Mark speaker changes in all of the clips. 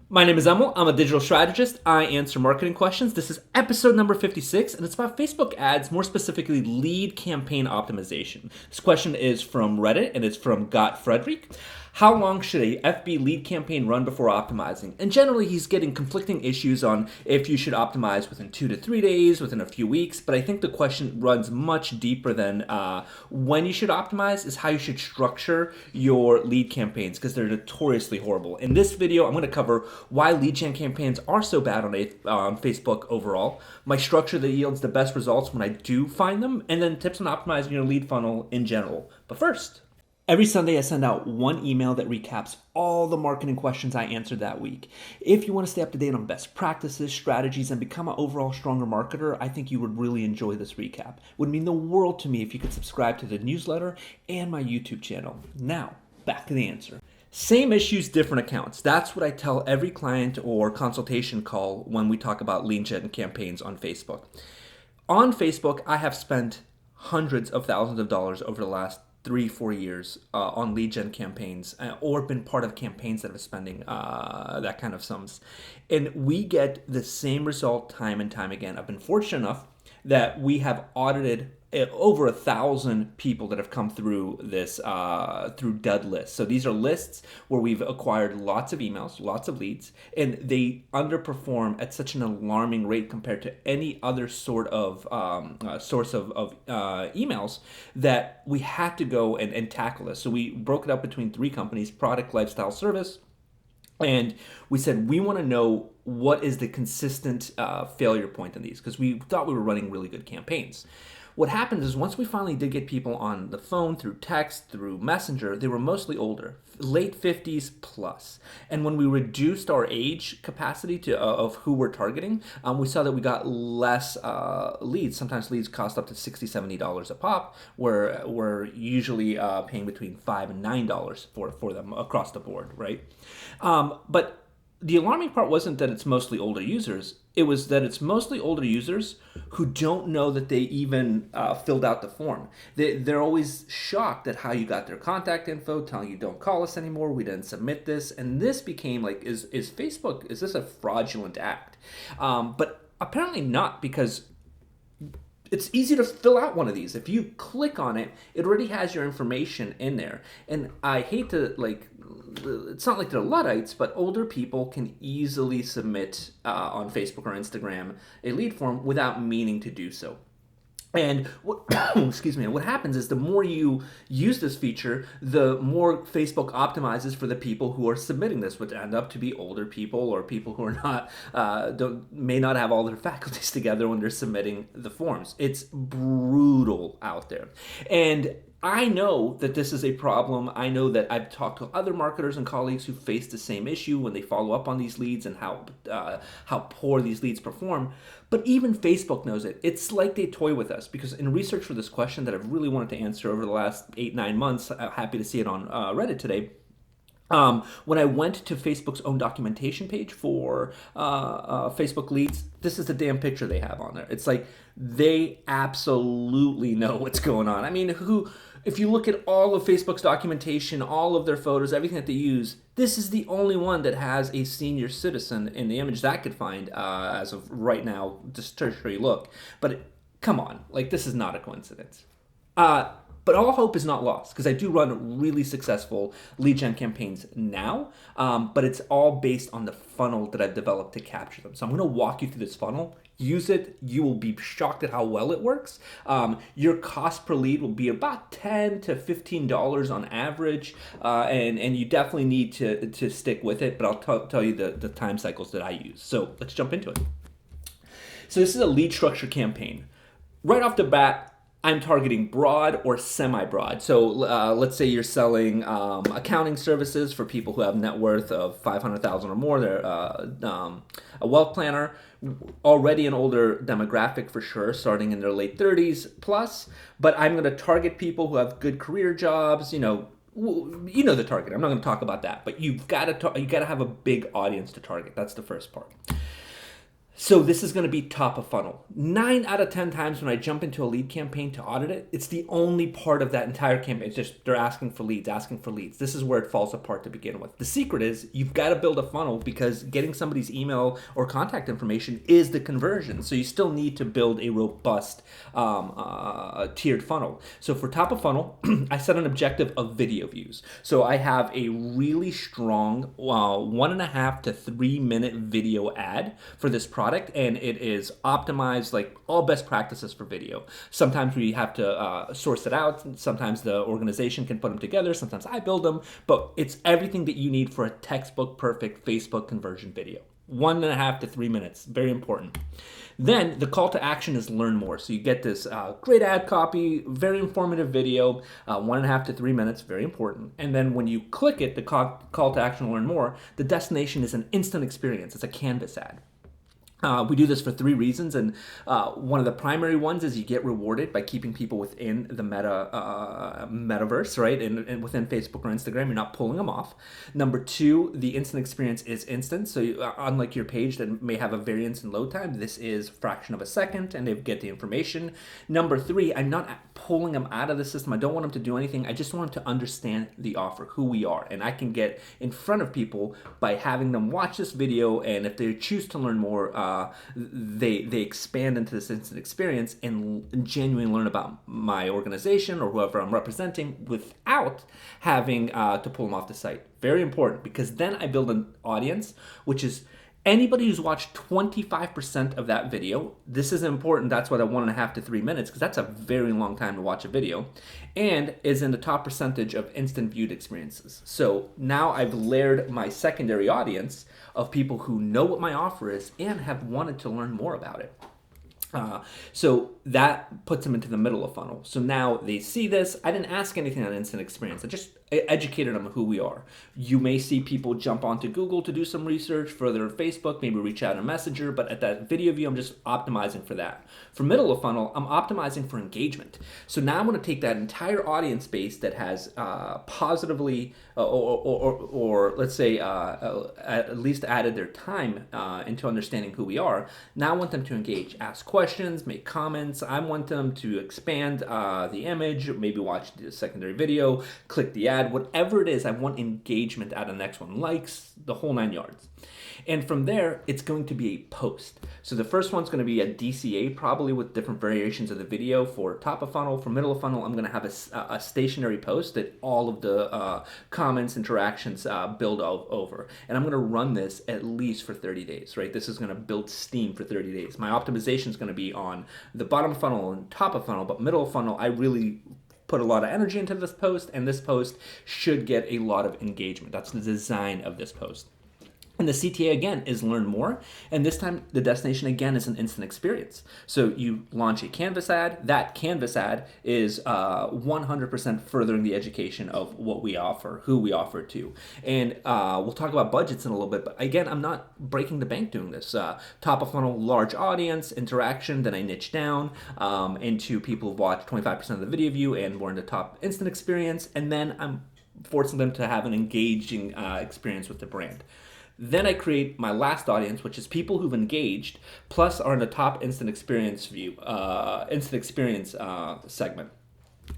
Speaker 1: My name is Emil. I'm a digital strategist. I answer marketing questions. This is episode number 56, and it's about Facebook ads, more specifically lead campaign optimization. This question is from Reddit, and it's from Got Frederick. How long should a FB lead campaign run before optimizing? And generally, he's getting conflicting issues on if you should optimize within 2 to 3 days, within a few weeks. But I think the question runs much deeper than when you should optimize, is how you should structure your lead campaigns, because they're notoriously horrible. In this video, I'm going to cover why lead gen campaigns are so bad on Facebook overall, my structure that yields the best results when I do find them, and then tips on optimizing your lead funnel in general. But first, every Sunday, I send out one email that recaps all the marketing questions I answered that week. If you want to stay up to date on best practices, strategies, and become an overall stronger marketer, I think you would really enjoy this recap. It would mean the world to me if you could subscribe to the newsletter and my YouTube channel. Now, back to the answer. Same issues, different accounts. That's what I tell every client or consultation call when we talk about lead gen campaigns on Facebook. On Facebook, I have spent hundreds of thousands of dollars over the last 3-4 years on lead gen campaigns, or been part of campaigns that are spending that kind of sums. And we get the same result time and time again. I've been fortunate enough that we have audited over 1,000 people that have come through this through dud lists. So these are lists where we've acquired lots of emails, lots of leads, and they underperform at such an alarming rate compared to any other sort of source of emails that we had to go and tackle this. So we broke it up between 3 companies: product, lifestyle, service. And we said, we want to know what is the consistent failure point in these, because we thought we were running really good campaigns. What happened is, once we finally did get people on the phone, through text, through Messenger, they were mostly older, late 50s plus. And when we reduced our age capacity of who we're targeting, we saw that we got less leads. Sometimes leads cost up to $60, $70 a pop, where we're usually paying between $5 and $9 for them across the board, right? But the alarming part wasn't that it's mostly older users. It was that it's mostly older users who don't know that they even filled out the form. They're always shocked at how you got their contact info, telling you don't call us anymore, we didn't submit this. And this became like, is Facebook, is this a fraudulent act? But apparently not, because it's easy to fill out one of these. If you click on it, it already has your information in there. And I hate to, it's not like they're Luddites, but older people can easily submit on Facebook or Instagram a lead form without meaning to do so. And what, excuse me, what happens is, the more you use this feature, the more Facebook optimizes for the people who are submitting this, which end up to be older people, or people who are not may not have all their faculties together when they're submitting the forms. It's brutal out there. And I know that this is a problem. I know that I've talked to other marketers and colleagues who face the same issue when they follow up on these leads, and how poor these leads perform. But even Facebook knows it. It's like they toy with us, because in research for this question that I've really wanted to answer over the last 8-9 months, I'm happy to see it on Reddit today. When I went to Facebook's own documentation page for Facebook leads, this is the damn picture they have on there. It's like they absolutely know what's going on. I mean, if you look at all of Facebook's documentation, all of their photos, everything that they use, this is the only one that has a senior citizen in the image that I could find as of right now, just tertiary look. But come on, like, this is not a coincidence. But all hope is not lost, because I do run really successful lead gen campaigns now, but it's all based on the funnel that I've developed to capture them. So I'm going to walk you through this funnel. Use it. You will be shocked at how well it works. Your cost per lead will be about $10 to $15 on average, and you definitely need to stick with it, but I'll tell you the time cycles that I use. So let's jump into it. So this is a lead structure campaign. Right off the bat, I'm targeting broad or semi-broad. So let's say you're selling accounting services for people who have net worth of $500,000 or more. They're a wealth planner, already an older demographic for sure, starting in their late 30s plus. But I'm going to target people who have good career jobs. You know the target. I'm not going to talk about that, but you've got to have a big audience to target. That's the first part. So this is going to be top of funnel. 9 out of 10 times when I jump into a lead campaign to audit it, it's the only part of that entire campaign. It's just they're asking for leads, asking for leads. This is where it falls apart to begin with. The secret is you've got to build a funnel because getting somebody's email or contact information is the conversion. So you still need to build a robust tiered funnel. So for top of funnel, I set an objective of video views. So I have a really strong 1.5 to 3 minute video ad for this product, and it is optimized like all best practices for video. Sometimes we have to source it out. Sometimes the organization can put them together. Sometimes I build them, but it's everything that you need for a textbook perfect Facebook conversion video. 1.5 to 3 minutes, very important. Then the call to action is learn more. So you get this great ad copy, very informative video, 1.5 to 3 minutes, very important. And then when you click it, the call to action learn more, the destination is an instant experience. It's a Canvas ad. We do this for 3 reasons, and one of the primary ones is you get rewarded by keeping people within the metaverse, right? And within Facebook or Instagram, you're not pulling them off. Number 2, the instant experience is instant. So unlike your page that may have a variance in load time, this is a fraction of a second, and they get the information. Number 3, I'm not pulling them out of the system. I don't want them to do anything. I just want them to understand the offer, who we are, and I can get in front of people by having them watch this video, and if they choose to learn more, they expand into this instant experience and genuinely learn about my organization or whoever I'm representing without having to pull them off the site. Very important, because then I build an audience, which is anybody who's watched 25% of that video. This is important. That's why the 1.5 to 3 minutes, because that's a very long time to watch a video, and is in the top percentage of instant viewed experiences. So now I've layered my secondary audience of people who know what my offer is and have wanted to learn more about it. So that puts them into the middle of funnel. So now they see this. I didn't ask anything on instant experience. I just educated them who we are. You may see people jump onto Google to do some research, further Facebook, maybe reach out on Messenger, but at that video view, I'm just optimizing for that. For middle of funnel, I'm optimizing for engagement. So now I'm going to take that entire audience base that has positively or let's say at least added their time into understanding who we are. Now I want them to engage, ask questions, make comments. I want them to expand the image, maybe watch the secondary video, click the ad, whatever it is. I want engagement at the next one, likes, the whole 9 yards. And from there, it's going to be a post. So the first one's going to be a DCA, probably with different variations of the video. For top of funnel, for middle of funnel, I'm going to have a stationary post that all of the comments, interactions build over. And I'm going to run this at least for 30 days, right? This is going to build steam for 30 days. My optimization is going to be on the bottom of funnel and top of funnel, but middle of funnel, I really put a lot of energy into this post, and this post should get a lot of engagement. That's the design of this post. And the CTA again is learn more, and this time the destination again is an instant experience. So you launch a Canvas ad. That Canvas ad is 100% furthering the education of what we offer, who we offer to. And we'll talk about budgets in a little bit, but again, I'm not breaking the bank doing this. Top of funnel, large audience, interaction, then I niche down into people who've watched 25% of the video view and more in the top instant experience, and then I'm forcing them to have an engaging experience with the brand. Then I create my last audience, which is people who've engaged, plus are in the top instant experience segment.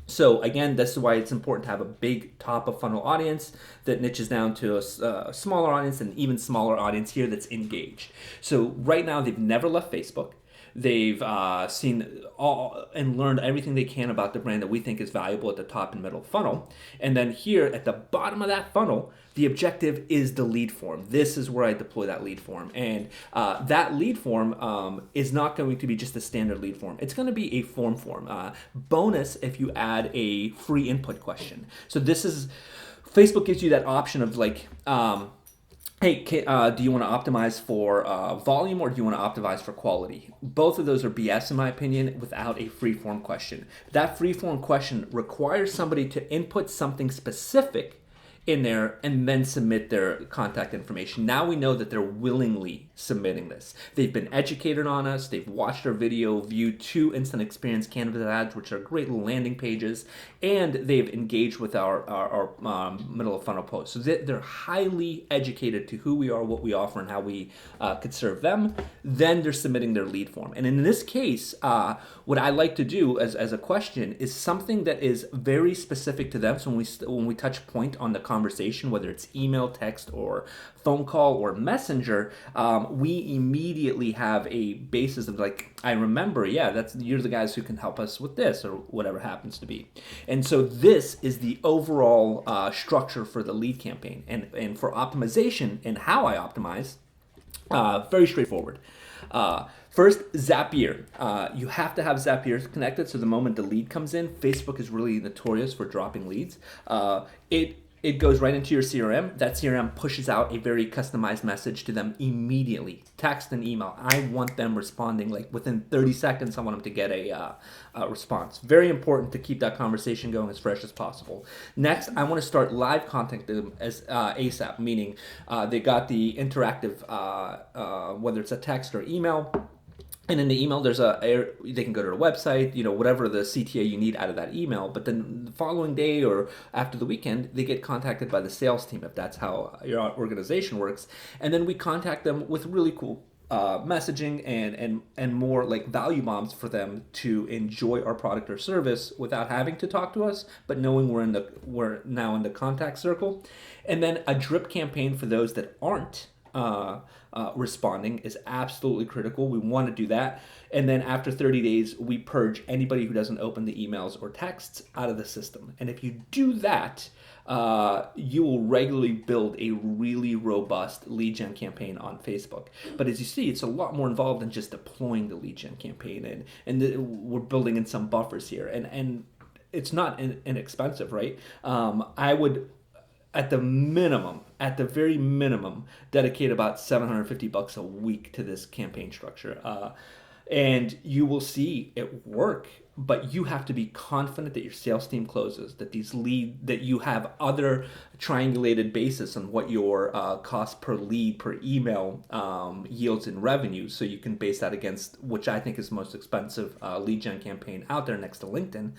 Speaker 1: So again, this is why it's important to have a big top of funnel audience that niches down to a smaller audience, and even smaller audience here that's engaged. So right now, they've never left Facebook. They've seen all and learned everything they can about the brand that we think is valuable at the top and middle funnel. And then here at the bottom of that funnel, the objective is the lead form. This is where I deploy that lead form. And that lead form is not going to be just a standard lead form. It's going to be a form. Bonus if you add a free input question. So this is, Facebook gives you that option of like, hey, do you want to optimize for volume, or do you want to optimize for quality? Both of those are BS in my opinion without a free form question. That free form question requires somebody to input something specific in there and then submit their contact information. Now we know that they're willingly submitting this. They've been educated on us. They've watched our video, viewed 2 instant experience Canvas ads, which are great little landing pages, and they've engaged with our middle of funnel posts. So they're highly educated to who we are, what we offer, and how we could serve them. Then they're submitting their lead form. And in this case, what I like to do as a question is something that is very specific to them. So when we touch point on the conversation, whether it's email, text, or phone call or messenger, we immediately have a basis of like, I remember, yeah, you're the guys who can help us with this or whatever happens to be. And so this is the overall structure for the lead campaign. And for optimization and how I optimize, very straightforward. First, Zapier. You have to have Zapier connected, so the moment the lead comes in, Facebook is really notorious for dropping leads. It goes right into your CRM. That CRM pushes out a very customized message to them immediately. Text and email. I want them responding like within 30 seconds. I want them to get a response. Very important to keep that conversation going as fresh as possible. Next, I want to start live contacting them as ASAP, meaning they got the interactive, whether it's a text or email. And in the email, they can go to the website, whatever the CTA you need out of that email. But then the following day or after the weekend, they get contacted by the sales team, if that's how your organization works. And then we contact them with really cool messaging and more like value bombs for them to enjoy our product or service without having to talk to us, but knowing we're now in the contact circle. And then a drip campaign for those that aren't responding is absolutely critical. We want to do that. And then after 30 days, we purge anybody who doesn't open the emails or texts out of the system. And if you do that, you will regularly build a really robust lead gen campaign on Facebook. But as you see, it's a lot more involved than just deploying the lead gen campaign. We're building in some buffers here. And it's not inexpensive, right? I would, at the very minimum, dedicate about $750 a week to this campaign structure. And you will see it work, but you have to be confident that your sales team closes, that that you have other triangulated basis on what your cost per lead per email yields in revenue, so you can base that against which I think is the most expensive lead gen campaign out there next to LinkedIn.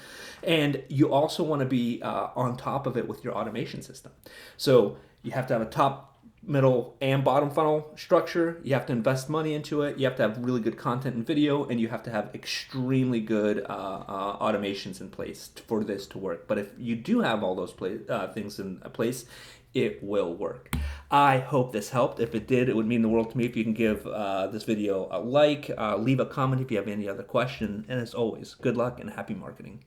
Speaker 1: And you also want to be on top of it with your automation system. So you have to have a top, middle, and bottom funnel structure. You have to invest money into it. You have to have really good content and video, and you have to have extremely good automations in place for this to work. But if you do have all those things in place, it will work. I hope this helped. If it did, it would mean the world to me if you can give this video a like, leave a comment if you have any other question, and as always, good luck and happy marketing.